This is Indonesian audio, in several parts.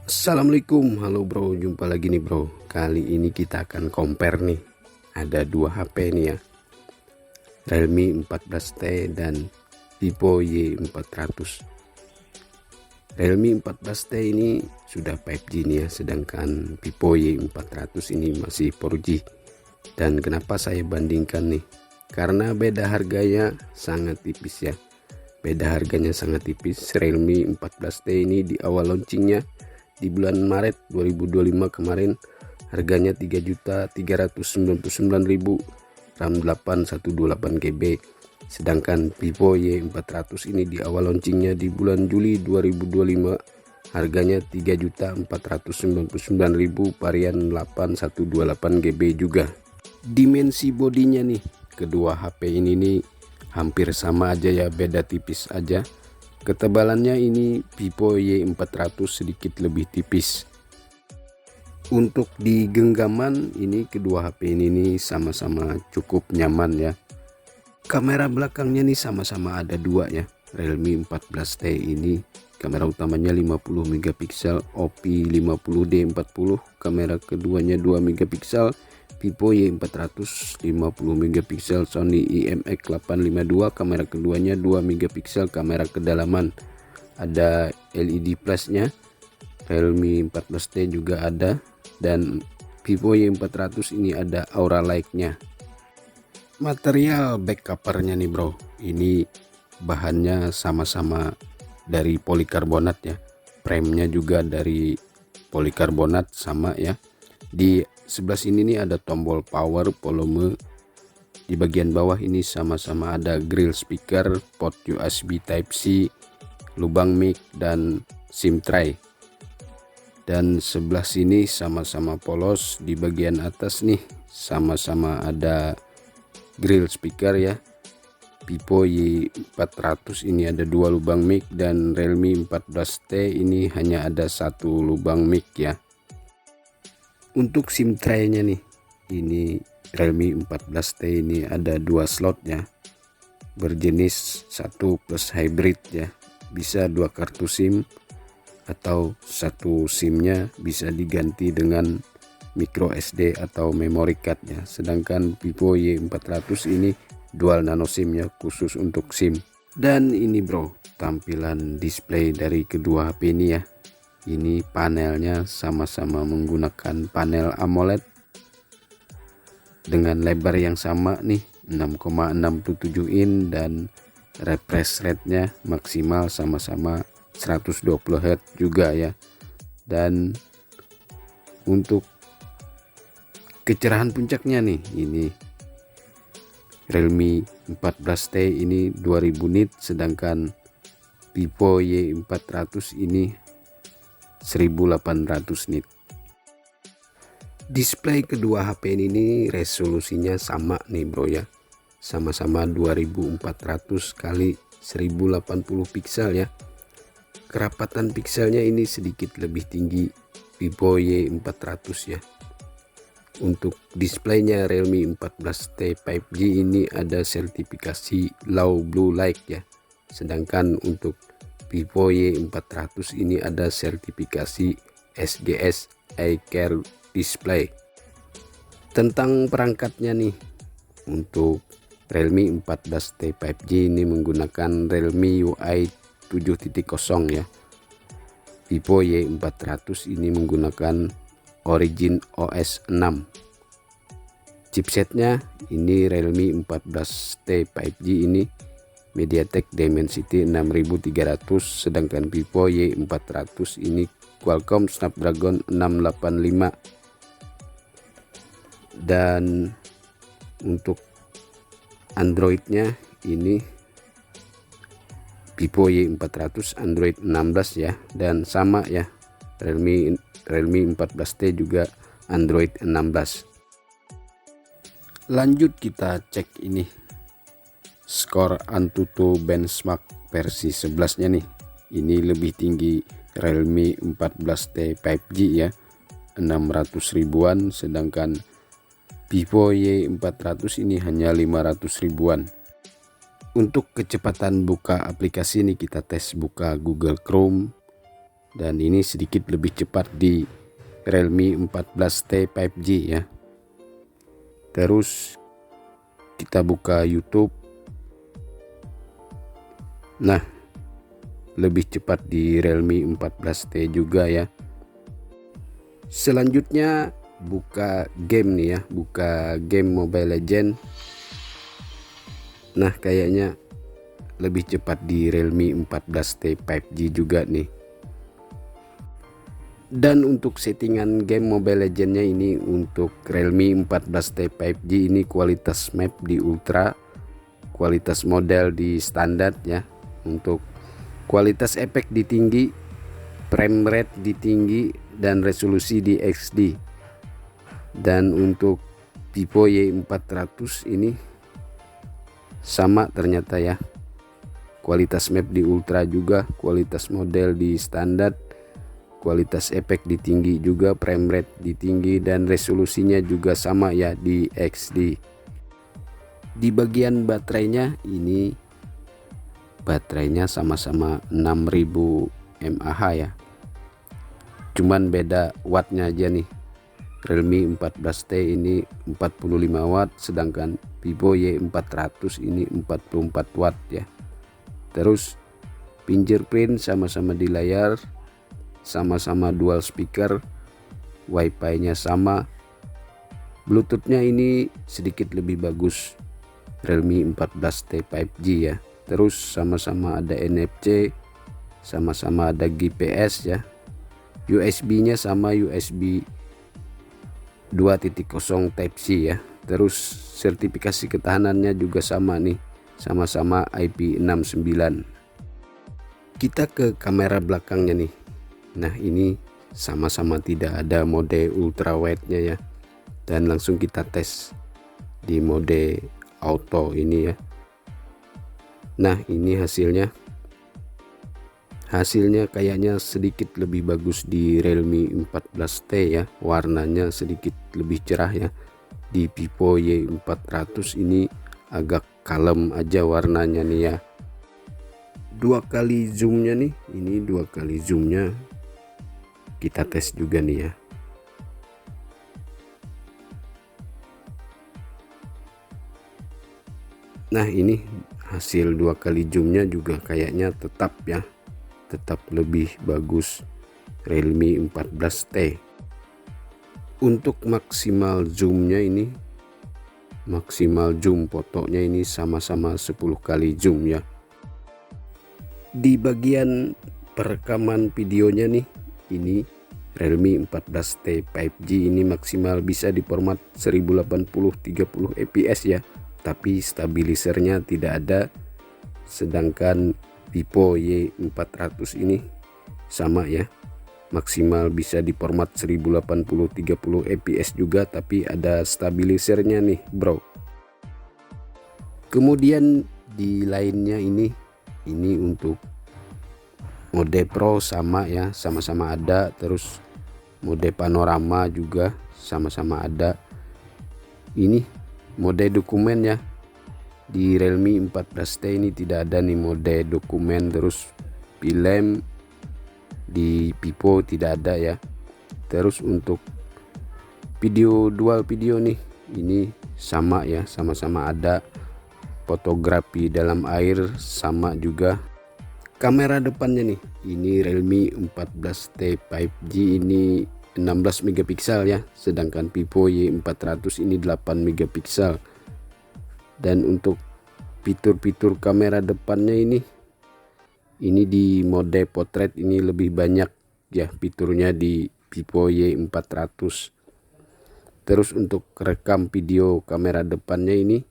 Assalamualaikum, halo bro, jumpa lagi nih bro. Kali ini kita akan compare nih. Ada dua HP nih ya, Realme 14T dan Vivo Y400. Realme 14T ini sudah 5G nih ya, sedangkan Vivo Y400 ini masih 4G. Dan kenapa saya bandingkan nih? Karena beda harganya sangat tipis ya. Beda harganya sangat tipis. Realme 14T ini di awal launchingnya di bulan Maret 2025 kemarin harganya 3.399.000, RAM 8128 GB. Sedangkan Vivo Y400 ini di awal launchingnya di bulan Juli 2025 harganya 3.499.000, varian 8128 GB juga. Dimensi bodinya nih, kedua HP ini nih hampir sama aja ya, beda tipis aja. Ketebalannya ini Vivo Y400 sedikit lebih tipis. Untuk di genggaman ini kedua HP ini nih sama-sama cukup nyaman ya. Kamera belakangnya nih sama-sama ada dua ya. Realme 14T ini kamera utamanya 50 megapiksel, OP 50D40, kamera keduanya 2 megapiksel. Vivo Y400 50 megapiksel, Sony IMX852, kamera keduanya 2 megapiksel, kamera kedalaman ada LED plusnya. Realme 14T juga ada, dan Vivo Y400 ini ada Aura Light-nya. Material back covernya nih bro, ini bahannya sama-sama dari polikarbonat ya, frame-nya juga dari polikarbonat sama ya. Di sebelah sini nih ada tombol power, volume. Di bagian bawah ini sama-sama ada grill speaker, port USB Type C, lubang mic dan SIM tray. Dan sebelah sini sama-sama polos. Di bagian atas nih sama-sama ada grill speaker ya. Vivo Y400 ini ada dua lubang mic, dan Realme 14T ini hanya ada satu lubang mic ya. Untuk SIM tray-nya nih, ini Realme 14T ini ada dua slot ya, berjenis 1 plus hybrid ya, bisa dua kartu SIM atau satu SIM-nya bisa diganti dengan micro SD atau memory card ya. Sedangkan Vivo Y400 ini dual nano SIM ya, khusus untuk SIM. Dan ini bro, tampilan display dari kedua HP ini ya. Ini panelnya sama-sama menggunakan panel AMOLED dengan lebar yang sama nih, 6,67 in, dan refresh rate-nya maksimal sama-sama 120 Hz juga ya. Dan untuk kecerahan puncaknya nih, ini Realme 14T ini 2000 nit, sedangkan Vivo Y400 ini 1800 nit. Display kedua HP ini resolusinya sama nih bro ya, sama-sama 2400 kali 1080 piksel ya. Kerapatan pikselnya ini sedikit lebih tinggi Vivo Y400 ya. Untuk displaynya Realme 14T 5G ini ada sertifikasi Low Blue Light ya, sedangkan untuk Vivo Y400 ini ada sertifikasi SGS Eye Care Display. Tentang perangkatnya nih, untuk Realme 14T 5G ini menggunakan Realme UI 7.0 ya. Vivo Y400 ini menggunakan Origin OS 6. Chipsetnya ini Realme 14T 5G ini MediaTek Dimensity 6300, sedangkan Vivo Y400 ini Qualcomm Snapdragon 685. Dan untuk Androidnya ini Vivo Y400 Android 16 ya, dan sama ya Realme 14T juga Android 16. Lanjut kita cek ini skor Antutu benchmark versi 11 nya nih. Ini lebih tinggi Realme 14T 5G ya, 600 ribuan, sedangkan Vivo Y400 ini hanya 500 ribuan. Untuk kecepatan buka aplikasi ini kita tes buka Google Chrome, dan ini sedikit lebih cepat di Realme 14T 5G ya. Terus kita buka YouTube. Nah, lebih cepat di Realme 14T juga ya. Selanjutnya buka game nih ya, buka game Mobile Legend. Nah, kayaknya lebih cepat di Realme 14T 5G juga nih. Dan untuk settingan game Mobile Legendnya ini untuk Realme 14T 5G ini kualitas map di ultra, kualitas model di standar ya. Untuk kualitas efek di tinggi, frame rate di tinggi, dan resolusi di XD. Dan untuk Vivo Y400 ini sama ternyata ya, kualitas map di ultra juga, kualitas model di standar, kualitas efek di tinggi juga, frame rate di tinggi, dan resolusinya juga sama ya di XD. Di bagian baterainya ini baterainya sama-sama 6000 mAh ya, cuman beda wattnya aja nih. Realme 14T ini 45 watt, sedangkan Vivo Y400 ini 44 watt ya. Terus fingerprint sama-sama di layar, sama-sama dual speaker, wifi-nya sama. Bluetooth-nya ini sedikit lebih bagus Realme 14T 5G ya. Terus sama-sama ada NFC, sama-sama ada GPS ya. USB-nya sama USB 2.0 Type-C ya. Terus sertifikasi ketahanannya juga sama nih, sama-sama IP69. Kita ke kamera belakangnya nih. Nah, ini sama-sama tidak ada mode ultra wide-nya ya. Dan langsung kita tes di mode auto ini ya. Nah, ini hasilnya kayaknya sedikit lebih bagus di Realme 14T ya. Warnanya sedikit lebih cerah ya. Di Vivo Y400 ini agak kalem aja warnanya nih ya. Dua kali zoomnya nih, ini dua kali zoomnya kita tes juga nih ya. Nah, ini hasil dua kali zoomnya juga kayaknya tetap ya, tetap lebih bagus Realme 14T. Untuk maksimal zoomnya ini, maksimal zoom fotonya ini sama-sama 10 kali zoom ya. Di bagian perekaman videonya nih, ini Realme 14T 5G ini maksimal bisa di format 1080 30 fps ya, tapi stabilisernya tidak ada. Sedangkan Vivo Y400 ini sama ya, maksimal bisa di format 1080 30 fps juga, tapi ada stabilisernya nih bro. Kemudian di lainnya ini untuk mode Pro sama ya, sama-sama ada. Terus mode panorama juga sama-sama ada. Ini mode dokumen ya, di Realme 14T ini tidak ada nih mode dokumen. Terus film di Vivo tidak ada ya. Terus untuk video dual video nih, ini sama ya, sama-sama ada. Fotografi dalam air sama juga. Kamera depannya nih, ini Realme 14T 5G ini 16 megapiksel ya, sedangkan Vivo Y400 ini 8 megapiksel. Dan untuk fitur-fitur kamera depannya ini di mode portrait ini lebih banyak ya fiturnya di Vivo Y400. Terus untuk rekam video kamera depannya ini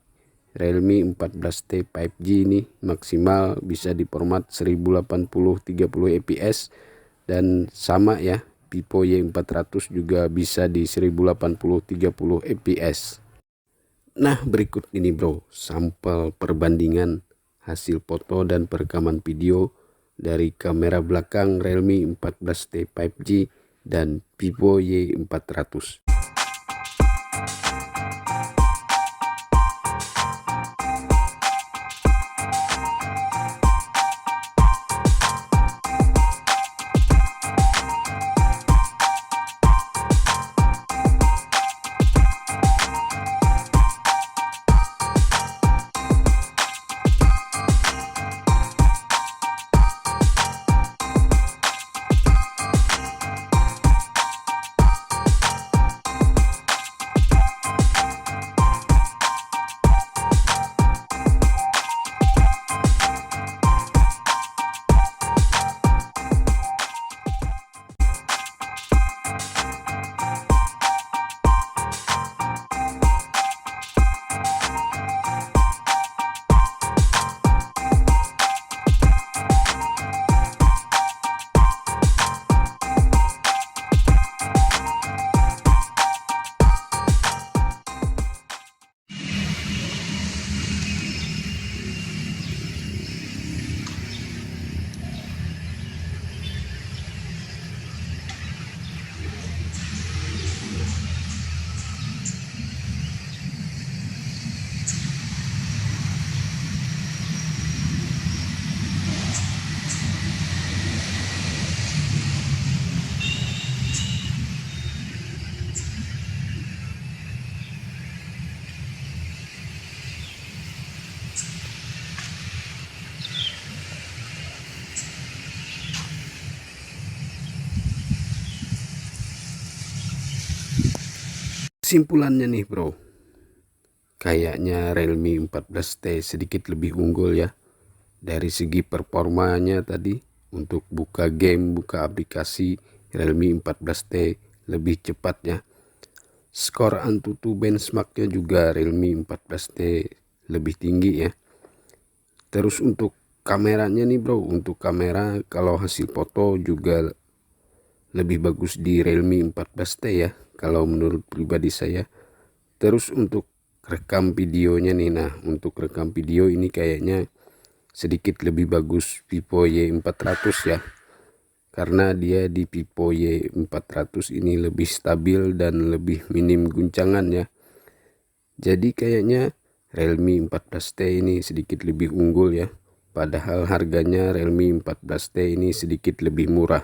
Realme 14T 5G ini maksimal bisa di format 1080 30 fps, dan sama ya, Vivo Y400 juga bisa di 1080 30 fps. Nah, berikut ini bro, sampel perbandingan hasil foto dan perekaman video dari kamera belakang Realme 14T 5G dan Vivo Y400. Kesimpulannya nih bro, kayaknya Realme 14T sedikit lebih unggul ya. Dari segi performanya tadi, untuk buka game, buka aplikasi, Realme 14T lebih cepat ya. Skor Antutu benchmarknya juga Realme 14T lebih tinggi ya. Terus untuk kameranya nih bro, untuk kamera kalau hasil foto juga lebih bagus di Realme 14T ya, kalau menurut pribadi saya. Terus untuk rekam videonya nih, nah untuk rekam video ini kayaknya sedikit lebih bagus Vivo Y400 ya, karena dia di Vivo Y400 ini lebih stabil dan lebih minim guncangan ya. Jadi kayaknya Realme 14T ini sedikit lebih unggul ya, padahal harganya Realme 14T ini sedikit lebih murah.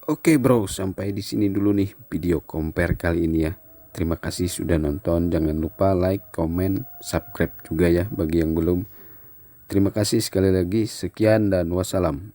Oke bro, sampai di sini dulu nih video compare kali ini ya. Terima kasih sudah nonton, jangan lupa like, comment, subscribe juga ya bagi yang belum. Terima kasih sekali lagi, sekian dan wassalam.